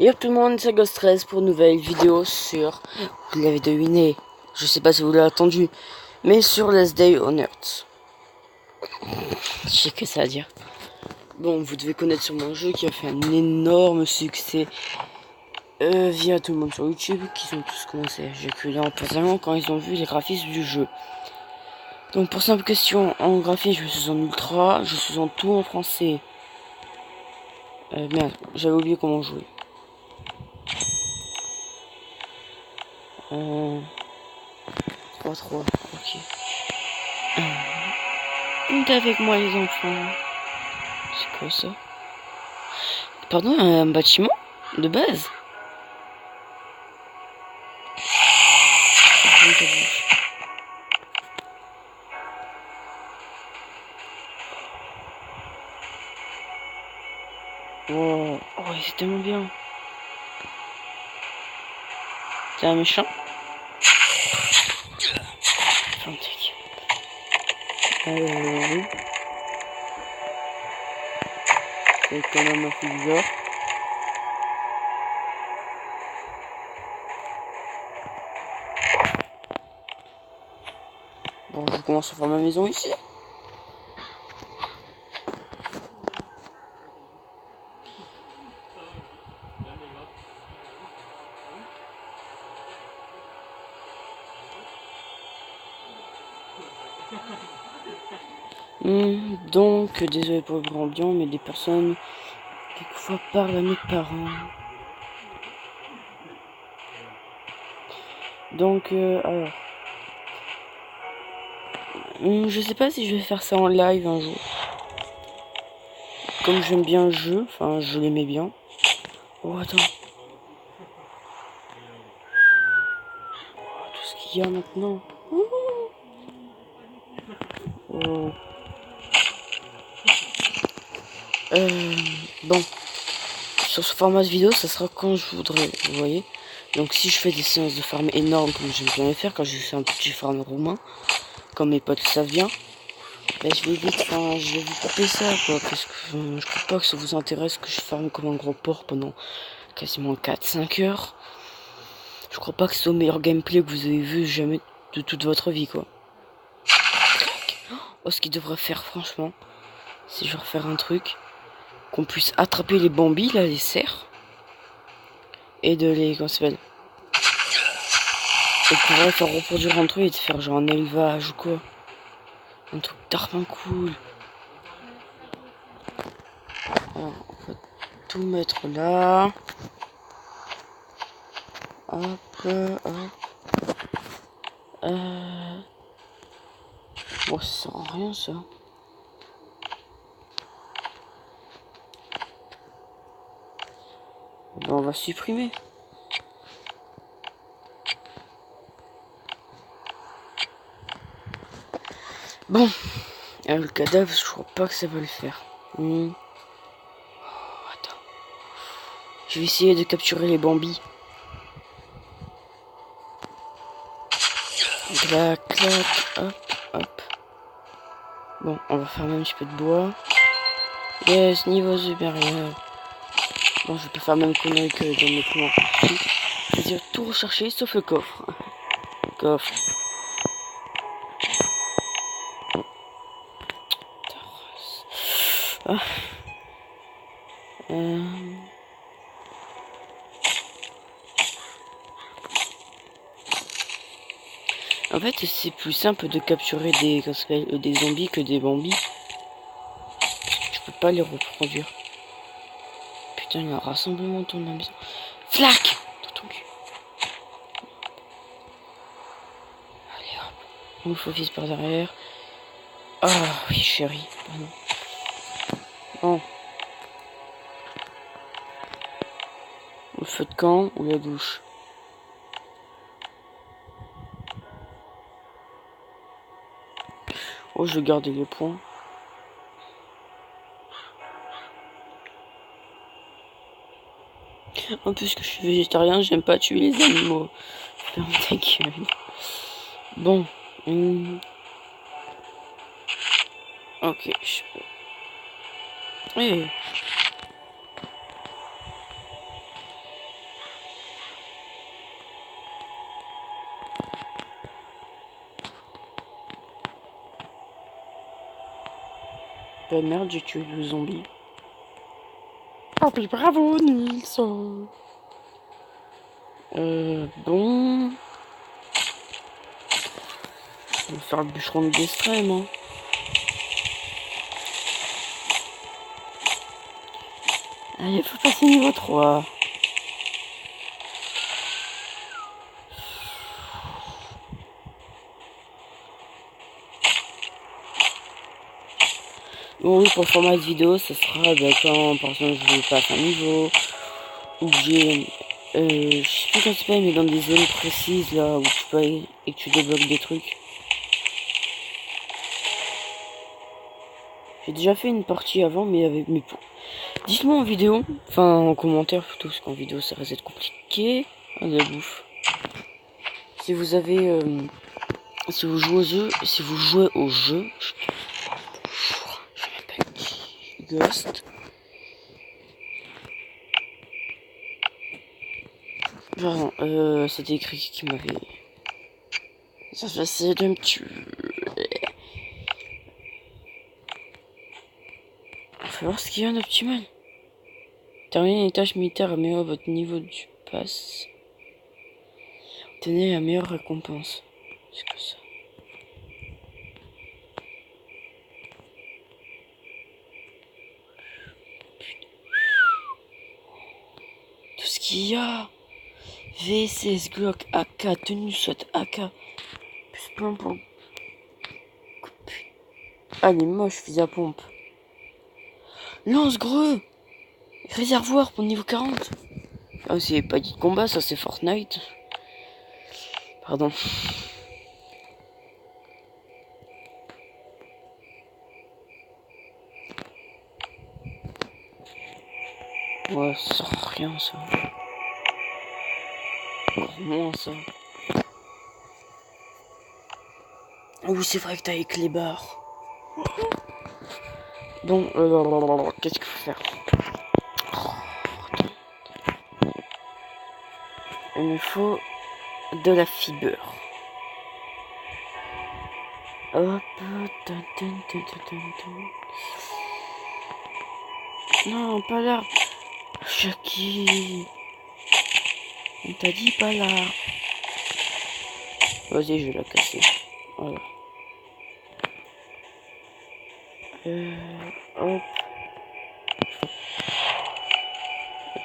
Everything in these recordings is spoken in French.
Et hop tout le monde, c'est Ghost 13 pour une nouvelle vidéo sur, vous l'avez deviné, je sais pas si vous l'avez attendu, mais sur Last Day on Earth. Je sais que ça à dire. Bon, vous devez connaître sur mon jeu qui a fait un énorme succès via tout le monde sur YouTube, qui ont tous commencé à éjaculer en personnellement quand ils ont vu les graphismes du jeu. Donc pour simple question, en graphisme je suis en ultra, je suis en tout en français. Merde, j'avais oublié comment jouer. 3-3, ok. Comptez avec moi les enfants. C'est quoi ça? Pardon, un bâtiment de base? Wow. Oh, c'est tellement bien. C'est un méchant? Fantastique. Oui. C'est quand même un peu bizarre. Bon, je commence à faire ma maison ici. Donc, désolé pour le bruit ambiant, mais des personnes quelquefois parlent à mes parents. Donc, alors. Je sais pas si je vais faire ça en live un jour. Comme j'aime bien le jeu, enfin, je l'aimais bien. Oh, attends. Oh, tout ce qu'il y a maintenant. Oh. Bon. Sur ce format de vidéo, ça sera quand je voudrais, vous voyez. Donc si je fais des séances de farm énormes, comme j'aime bien les faire, quand je fais un petit farm roumain, comme mes potes le savent bien, ben je vais vite, je vais vous couper ça, quoi, parce que je crois pas que ça vous intéresse que je farme comme un gros porc pendant quasiment 4-5 heures. Je crois pas que c'est au meilleur gameplay que vous avez vu jamais de toute votre vie, quoi. Oh, ce qu'il devrait faire, franchement, c'est je vais refaire un truc, qu'on puisse attraper les bambis, là, les cerfs, et de les, comment ça s'appelle, et de pouvoir faire reproduire entre eux et de faire genre un élevage ou quoi. Un truc d'arpin cool. Alors, on va tout mettre là. Hop, hop. Bon, ça sert à rien ça. Ben, on va supprimer. Bon, le cadavre, je crois pas que ça va le faire. Oh, attends. Je vais essayer de capturer les bambis. Clac, clac, hop, hop. Bon, on va faire un petit peu de bois. Yes, niveau supérieur. Bon, je peux faire la même connerie que dans mes premières parties. C'est-à-dire tout rechercher sauf le coffre. Coffre. Ah. En fait, c'est plus simple de capturer des zombies que des bambis. Je peux pas les reproduire. Putain, il y a un rassemblement autour de la maison. Flac dans ton cul. Allez hop. On focus par derrière. Ah oui, chérie. Pardon. Bon. Le feu de camp ou la douche? Oh, je vais garder les points. En plus que je suis végétarien, j'aime pas tuer les animaux. Ferme ta gueule. Bon. Ok, je peux. Oui. Bah merde, j'ai tué le zombie. Oh puis bravo Nilsson. Bon. On va faire le bûcheron de d'extrême, hein. Allez, faut passer niveau 3. Bon oui, pour le format de vidéo, ce sera quand par exemple je passe un niveau, ou que j'ai... je sais plus quand c'est pas, mais dans des zones précises là où tu peux aller et que tu débloques des trucs. J'ai déjà fait une partie avant, mais avec mes poux. Dites-moi en vidéo, enfin en commentaire plutôt, parce qu'en vidéo ça risque d'être compliqué. Ah, de la bouffe. Si vous avez... si vous jouez au jeu, je m'appelle Ghost. Pardon, c'était écrit qui m'avait... Ça se passait de me tuer. Faut voir ce qu'il y a en optimal. Terminez les tâches militaires, améliorez votre niveau du pass. Obtenez la meilleure récompense. C'est que ça. Putain. Tout ce qu'il y a. V16, Glock, AK, tenue soit AK. Plus plein pour... Ah, il est moche, fusil à pompe. Lance-greux. Réservoir pour niveau 40. Ah, c'est pas dit de combat, ça c'est Fortnite. Pardon. Ouais, ça sert à rien ça. Encore moins ça. Oh oui, c'est vrai que t'as avec les barres. Bon, qu'est-ce qu'il faut faire? Il me faut de la fibre. Hop. Non, pas là. Chucky. On t'a dit pas là. Vas-y, je vais la casser. Voilà. Hop.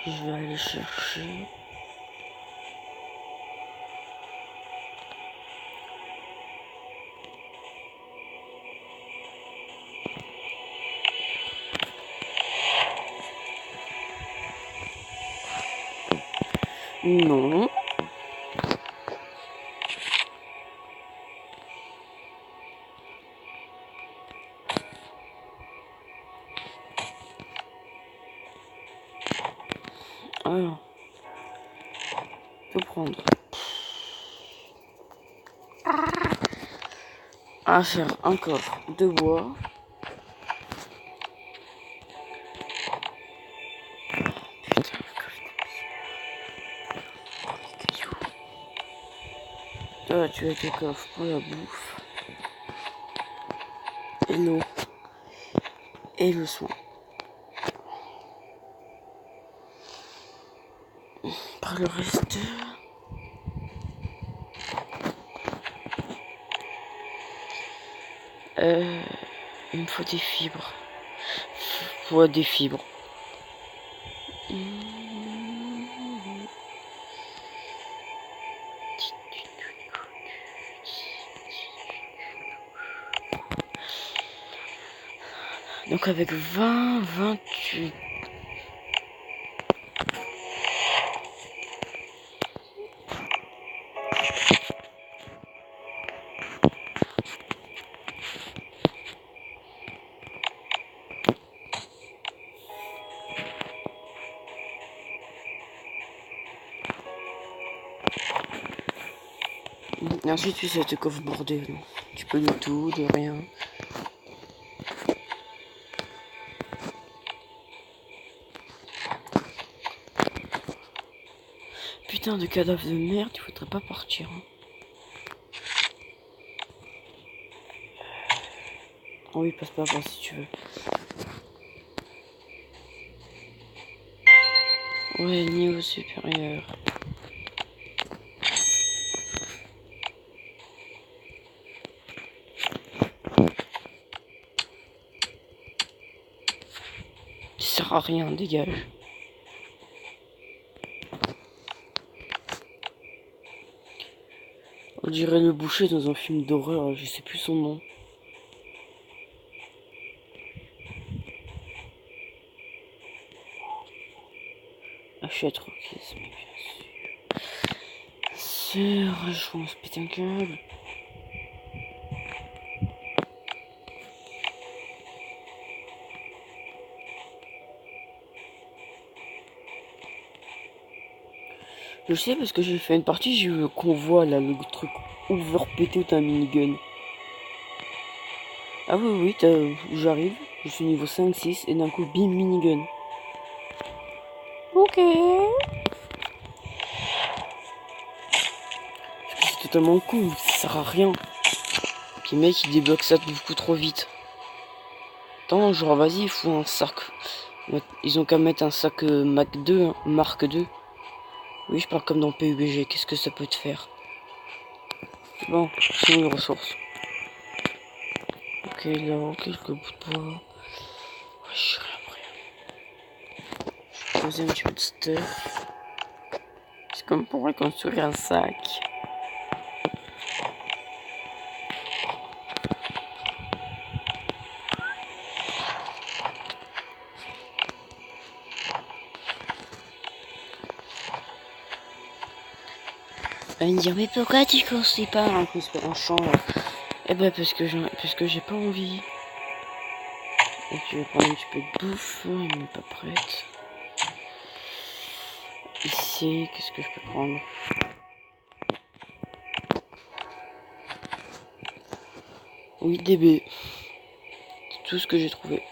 Je vais aller chercher. Non. Alors. Je peux prendre. À faire un coffre de bois. Putain, les cailloux. Toi, tu as tes coffres pour la bouffe. Et l'eau. Et le soin. Par le reste. Il me faut des fibres. Ouais, des fibres. Donc avec 28. Et ensuite tu sais te coffre bordé. Tu peux de tout, de rien. Putain de cadavre de merde, il faudrait pas partir. Hein. Oui, passe pas par si tu veux. Ouais, niveau supérieur. Ça sert à rien, dégage. On dirait le boucher dans un film d'horreur, je sais plus son nom. Achète Rockets, mais bien sûr. Je pense péter un câble. Je sais parce que j'ai fait une partie, j'ai eu le convoi là, le truc ouvert pété où t'as un minigun. Ah oui, j'arrive, je suis niveau 5-6 et d'un coup, bim, minigun. Ok. C'est totalement cool, ça sert à rien. Puis mec, il débloque ça beaucoup trop vite. Attends, genre vas-y, il faut un sac. Ils ont qu'à mettre un sac Mac 2, hein, Mark 2. Oui, je parle comme dans PUBG, qu'est-ce que ça peut te faire? Bon, c'est une ressource. Ok, là, quelques bouts de bois. Ouais, je suis après. Je vais poser un petit peu de stuff. C'est comme pour reconstruire un sac. Elle va me dire, mais pourquoi tu construis pas un champ là? Eh ben parce que j'ai pas envie. Et tu veux prendre un petit peu de bouffe, elle n'est pas prête. Ici, qu'est-ce que je peux prendre? Oui, DB. C'est tout ce que j'ai trouvé.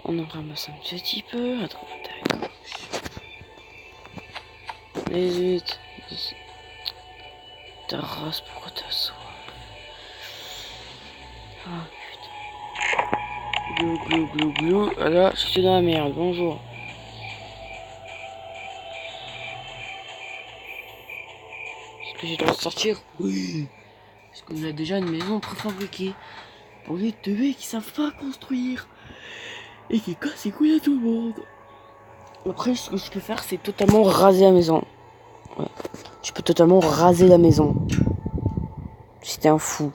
On en ramasse un petit peu à droite, à gauche. Les vite. Ta race, pourquoi t'as soif? Ah putain. Glou glou glou glou. Ah là, je suis dans la merde, bonjour. Est-ce que j'ai le droit de sortir? Oui. Parce qu'on a déjà une maison préfabriquée. Pour les teubés qui savent pas construire. Et qui cassent les couilles à tout le monde. Après, ce que je peux faire, c'est totalement raser la maison. Ouais. Tu peux totalement raser la maison. Si t'es un fou.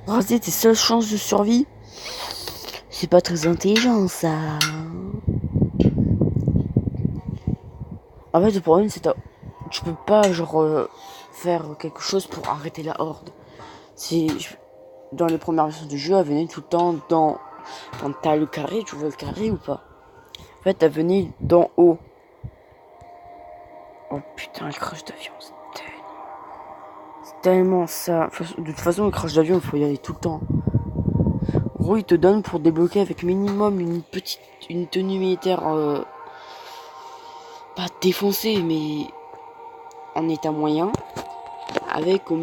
Raser tes seules chances de survie, c'est pas très intelligent, ça. En fait, le problème, c'est que tu peux pas, genre, faire quelque chose pour arrêter la horde. C'est... Dans les premières versions du jeu, elle venait tout le temps dans... Quand t'as le carré, tu vois le carré ou pas? En fait, elle venait d'en haut. Oh putain, le crash d'avion, c'est tellement ça. De toute façon, le crash d'avion, il faut y aller tout le temps. En gros, il te donne pour débloquer avec minimum une tenue militaire, pas défoncée, mais en état moyen, avec au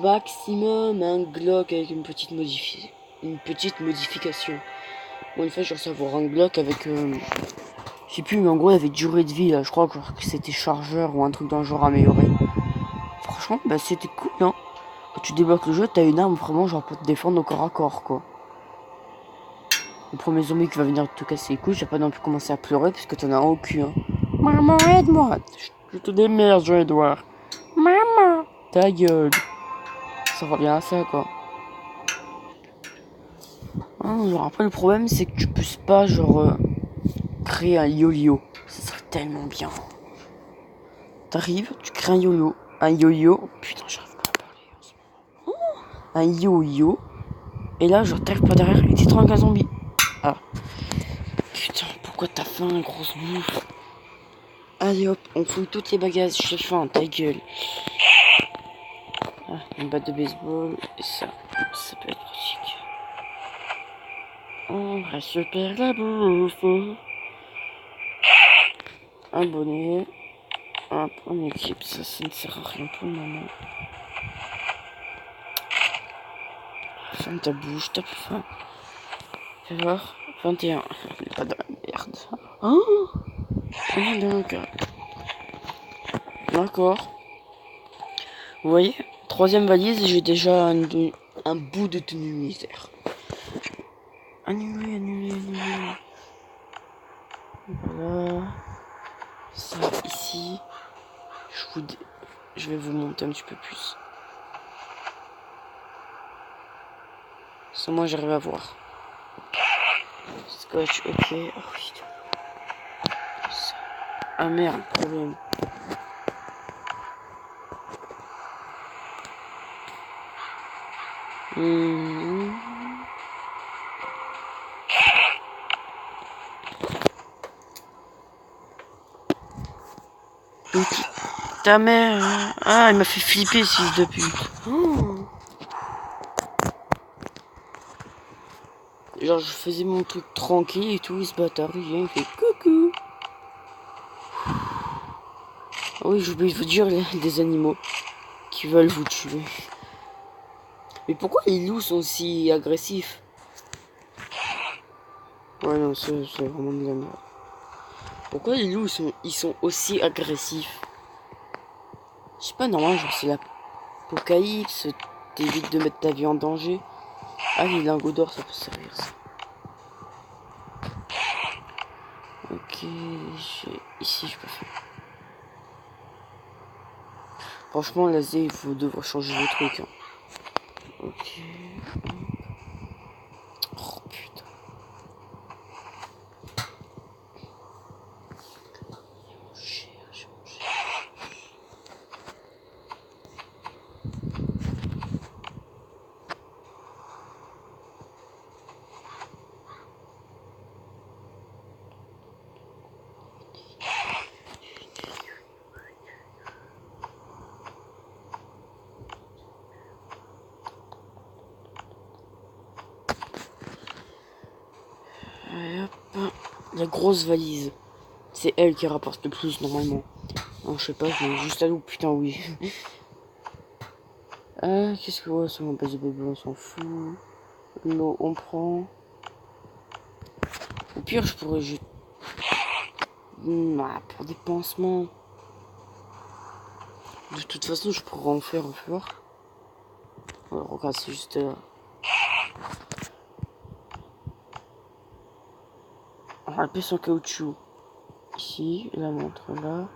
maximum un Glock avec une petite modification. Bon, une fois, je vais recevoir un Glock avec, je sais plus, mais en gros, il avait durée de vie là. Je crois que c'était chargeur ou un truc dans le genre amélioré. Franchement, bah c'était cool, hein. Quand tu débloques le jeu, t'as une arme vraiment genre pour te défendre au corps à corps, quoi. Le premier zombie qui va venir te casser les couilles, j'ai pas non plus commencé à pleurer parce que t'en as un au cul, hein. Maman, aide-moi. Je te démerde, Jean-Edouard. Maman. Ta gueule. Ça revient à ça, quoi. Hein, genre, après, le problème, c'est que tu puisses pas, genre, créer un yo-yo. Ça serait tellement bien. T'arrives, tu crées un yo-yo. Un yo-yo. Putain, j'arrive pas à parler en ce moment. Un yo-yo. Et là, genre, t'arrives pas derrière et t'es un zombie. Ah. Putain, pourquoi t'as faim, grosse bouffe? Allez hop, on fouille toutes les bagages, j'ai faim, ta gueule. Ah, une batte de baseball, et ça peut être pratique. On récupère la bouffe. Un bonnet, Hop, on équipe, ça ne sert à rien pour le moment. Ferme ta bouche, t'as plus faim. Fais voir, 21. On est pas dans la merde. Oh, on est dans le cas. D'accord. Vous voyez, troisième valise, j'ai déjà un bout de tenue militaire. Annuler. Voilà. Ça, ici. Je vais vous monter un petit peu plus. Ça, moi, j'arrive à voir. Scotch, ok. Oh, putain. Ah merde, problème. Ta mère. Ah, il m'a fait flipper, fils de pute. Oh. Genre, je faisais mon truc tranquille et tout, il se bâtard, il vient, il fait coucou. Ah oui, j'ai oublié de vous dire, des animaux qui veulent vous tuer. Mais pourquoi les loups sont si agressifs? Ouais, non, c'est vraiment de la merde. Pourquoi les loups ils sont aussi agressifs? Je sais pas, normalement, genre, c'est l'apocalypse, t'évites de mettre ta vie en danger. Ah, les lingots d'or, ça peut servir, ça. Ok, ici, je peux faire. Franchement, là, il faut devoir changer de truc. Hein. Ok. Oh, putain. J'ai mangé. Allez, hop. La grosse valise. C'est elle qui rapporte le plus normalement. Non, je sais pas, je mets juste la loupe, putain, oui. Qu'est-ce que ouais, c'est mon base de bébé, on s'en fout. L'eau, on prend. Au pire, je pourrais juste. Pour des pansements. De toute façon, je pourrais en faire, on peut voir. Ouais, regarde, c'est juste là. La pièce en caoutchouc. Ici, la montre là.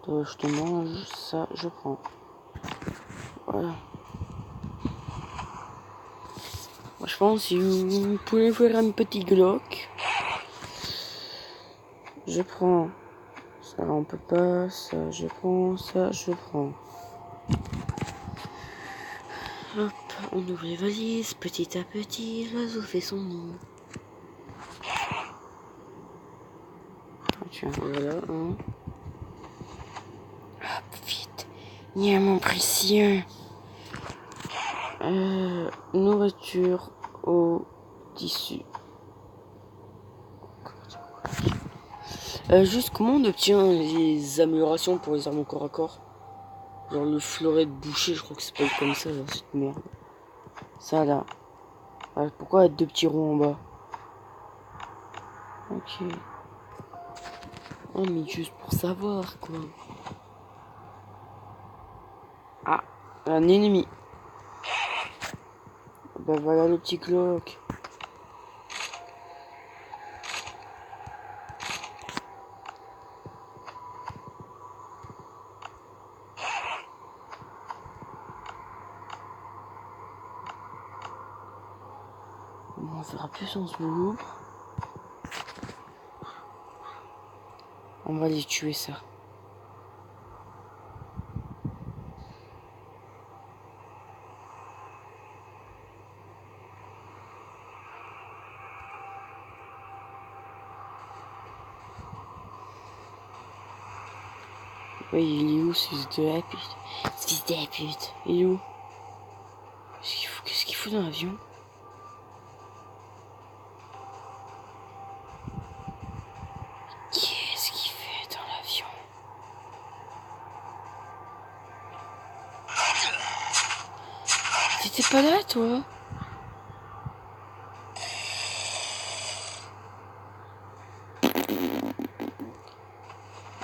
Toi, je te mange, ça, je prends. Voilà. Moi, je pense si vous pouvez faire un petit Glock. Je prends. Ça, on peut pas. Ça, je prends. Ça, je prends. Hop, on ouvre les valises. Petit à petit, l'oiseau fait son nid. Tiens, voilà. Hein. Hop, vite. Il y a mon précieux. Nourriture au tissu. Juste comment on obtient les améliorations pour les armes au corps à corps? Genre le fleuret de boucher, je crois que c'est pas comme ça, genre, cette merde. Ça là. Pourquoi il y a deux petits ronds en bas? Ok. Oh mais juste pour savoir quoi. Ah, un ennemi. Bah voilà le petit Glock. On verra plus en ce moment. On va les tuer ça. Oui, il est où ce fils de la pute? Ce fils de la pute, il est où? Qu'est-ce qu'il fout dans l'avion? Qu'est-ce qu'il fait dans l'avion? T'es pas là, toi?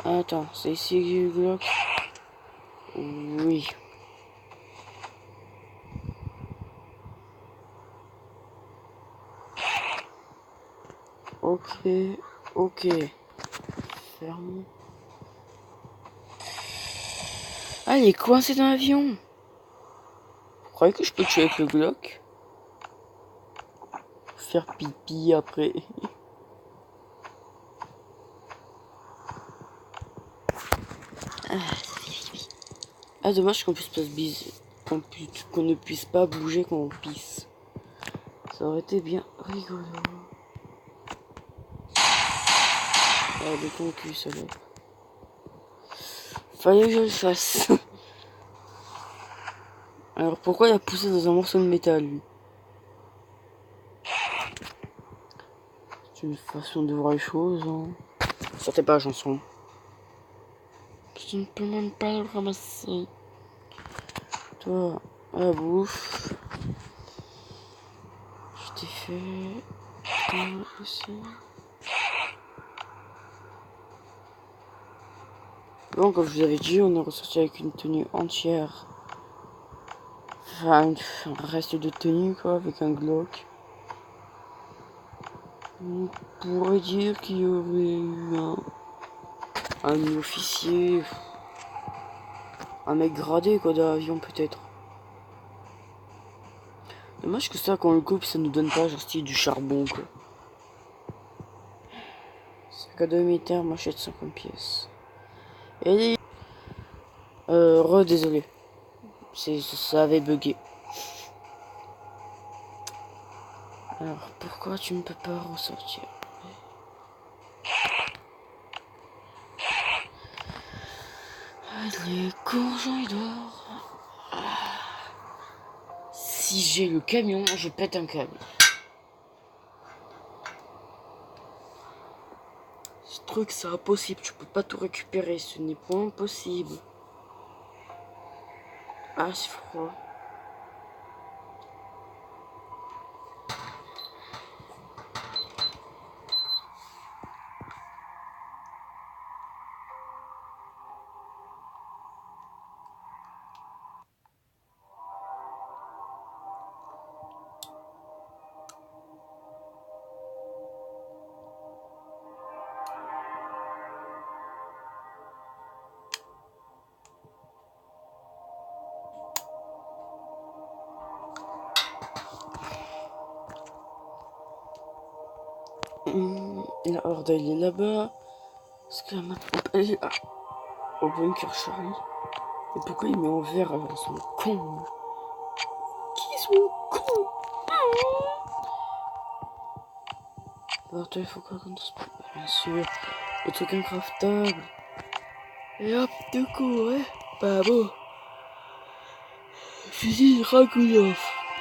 Attends, c'est ici le Glock? Oui. Ok, ok. Ferme. Ah, il est coincé dans l'avion. Vous croyez que je peux tuer avec le Glock? Faire pipi après. Ah, dommage qu'on puisse pas se bise. Qu'on ne puisse pas bouger quand on pisse. Ça aurait été bien rigolo. Ah, de ton cul, ça là. Fallait que je le fasse. Alors pourquoi il a poussé dans un morceau de métal, lui? C'est une façon de voir les choses, hein. Sortez pas la chanson. Je ne peux même pas le ramasser. Toi, à la bouffe. Je t'ai fait... Toi aussi. Bon, comme je vous avais dit, on est ressorti avec une tenue entière. Enfin, un reste de tenue, quoi, avec un Glock. On pourrait dire qu'il y aurait eu un officier, un mec gradé, quoi, dans l'avion, peut-être. Dommage que ça, quand on le coupe, ça nous donne pas, genre, style du charbon, quoi. Sac à 2 militaire, machette 50 pièces. Et... désolé. Ça avait bugué. Alors, pourquoi tu ne peux pas ressortir? Allez, quand il dort. Si j'ai le camion, je pète un câble. Ce truc, c'est impossible. Tu peux pas tout récupérer. Ce n'est point possible. Ah, c'est froid. La horde, elle est là-bas. Est-ce que la map elle est là? Au bunker Charlie. Et pourquoi il met en vert alors ils sont cons? Qui sont cons? Alors toi il faut quoi comme ça? Bien sûr. Le truc incraftable. Et hop, de coup, ouais. Pas beau. Fusil Ragoulov.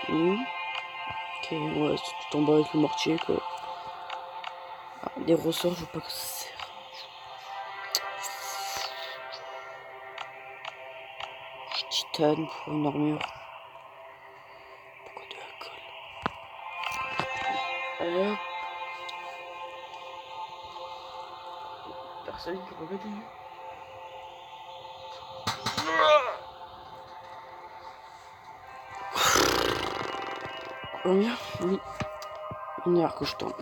Ok, ouais, c'est tout en bas avec le mortier quoi. Ah, les ressorts, je veux pas que ça sert. Titane pour une armure. Pourquoi de l'alcool? Allez hop. Personne qui regarde. Combien? Oui. 1 heure que je tombe.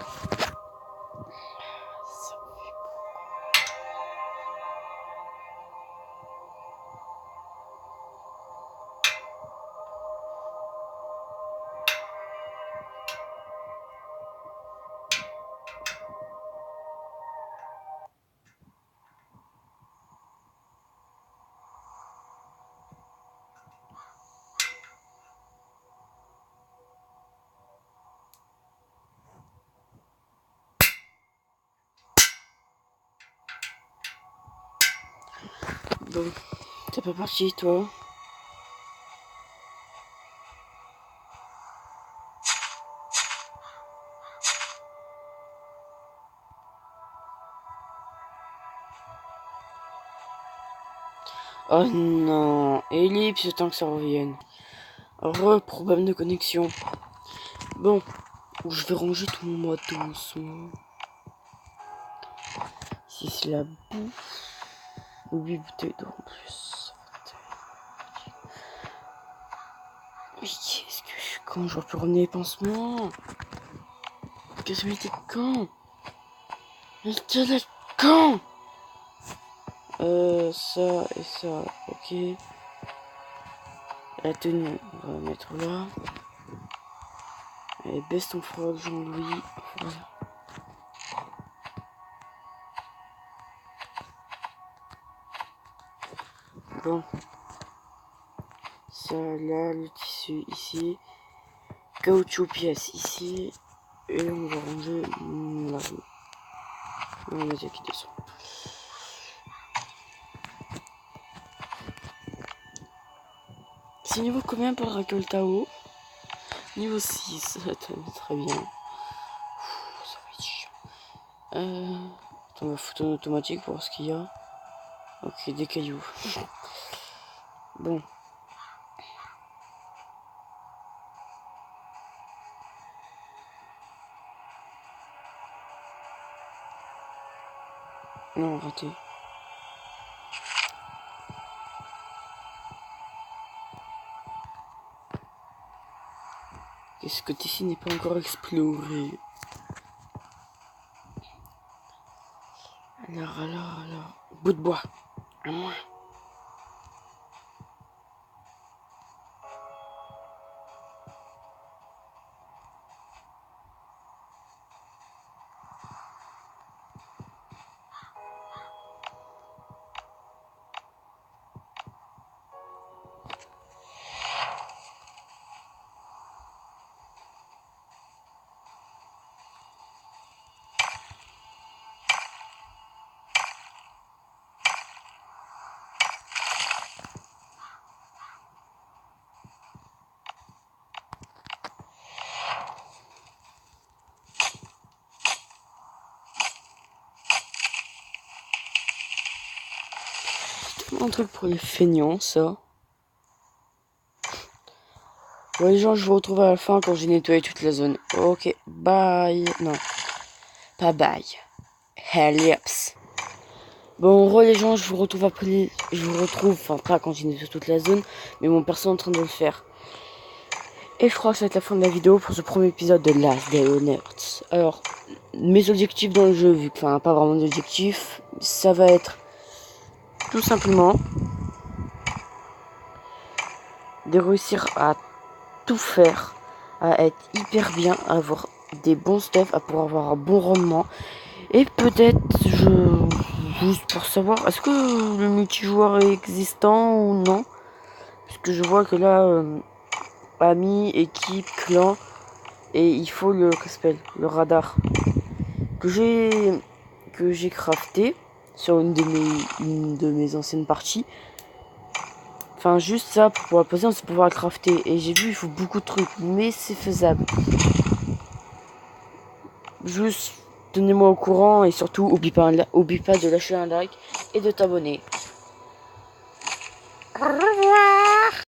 Bon, t'es pas parti toi? Oh non, ellipse tant que ça revienne. Problème de connexion. Bon, je vais ranger tout mon matos. Si c'est la bouffe. 8 bouteilles d'eau en plus. Mais qu'est-ce que je... Quand je peux ramener les pansements? Qu'est-ce que c'était quand? Mais quel est quand? Ça et ça, ok. La tenue, on va la mettre là. Allez, baisse ton frog, Jean-Louis. Voilà. Bon. Ça là, le tissu ici. Caoutchouc pièce ici. Et on va ranger là. On va mettre qui descend. C'est niveau combien pour le récoltao? Niveau 6, très bien. Ça va être chiant. Attends, on va foutre en automatique pour voir ce qu'il y a. Ok, des cailloux. Bon. Non, raté. Qu'est-ce que ici n'est pas encore exploré? Alors. Bout de bois. Un truc pour les feignants, ça. Ouais, les gens, je vous retrouve à la fin quand j'ai nettoyé toute la zone. Ok, bye. Non, pas bye. Hellips. Bon, les gens, je vous retrouve après. Enfin, pas quand j'ai nettoyé toute la zone, mais mon perso est en train de le faire. Et je crois que ça va être la fin de la vidéo pour ce premier épisode de Last Day on Earth. Alors, mes objectifs dans le jeu, vu que, enfin, pas vraiment d'objectifs, ça va être tout simplement de réussir à tout faire, à être hyper bien, à avoir des bons stuff, à pouvoir avoir un bon rendement. Et peut-être, juste pour savoir, est-ce que le multijoueur est existant ou non? Parce que je vois que là, amis, équipe, clan, et il faut le radar que j'ai crafté sur une de mes anciennes parties. Enfin, juste ça, pour pouvoir poser, on sait pouvoir le crafter. Et j'ai vu, il faut beaucoup de trucs, mais c'est faisable. Juste, tenez-moi au courant et surtout, oublie pas de lâcher un like et de t'abonner. Au revoir.